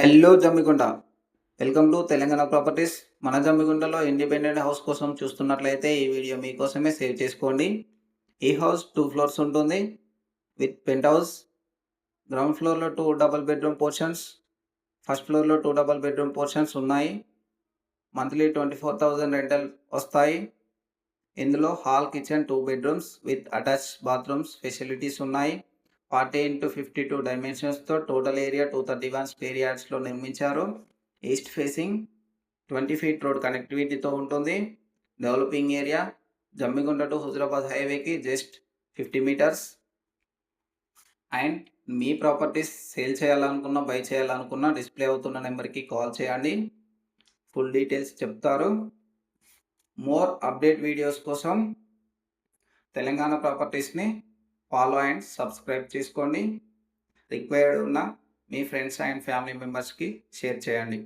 Hello Jammikunta. Welcome to Telangana properties. మన జమ్మికుంటలో independent house కోసం చూస్తున్నట్లయితే ఈ వీడియో మీకోసమే సేవ్ చేసుకోండి. ఈ హౌస్ 2 ఫ్లోర్స్ ఉంటుంది విత్ పెంట్ హౌస్. గ్రౌండ్ ఫ్లోర్లో 2 డబుల్ బెడ్రూమ్ పోర్షన్స్, ఫస్ట్ ఫ్లోర్లో 2 డబుల్ బెడ్రూమ్ పోర్షన్స్ ఉన్నాయి. మంత్లీ 24,000 రెంటల్ వస్తాయి. ఇందులో hall, kitchen, 2 bedrooms with attach bathrooms facilities ఉన్నాయి. 40x52 డైమెన్షన్స్తో టోటల్ ఏరియా 231 స్క్వేర్ యార్డ్స్లో నిర్మించారు. ఈస్ట్ ఫేసింగ్ 20 ఫీట్ రోడ్ కనెక్టివిటీతో ఉంటుంది. Developing area. Jammikunta to Huzurabad హైవేకి జస్ట్ 50 మీటర్స్. అండ్ మీ ప్రాపర్టీస్ సేల్ చేయాలనుకున్నా, బై చేయాలనుకున్నా డిస్ప్లే అవుతున్న నెంబర్కి కాల్ చేయండి. ఫుల్ డీటెయిల్స్ చెప్తారు. మోర్ అప్డేట్ వీడియోస్ కోసం తెలంగాణ ప్రాపర్టీస్ని ఫాలో అండ్ సబ్స్క్రైబ్ చేసుకోండి. రిక్వైర్డ్ ఉన్న మీ ఫ్రెండ్స్ అండ్ ఫ్యామిలీ మెంబర్స్కి షేర్ చేయండి.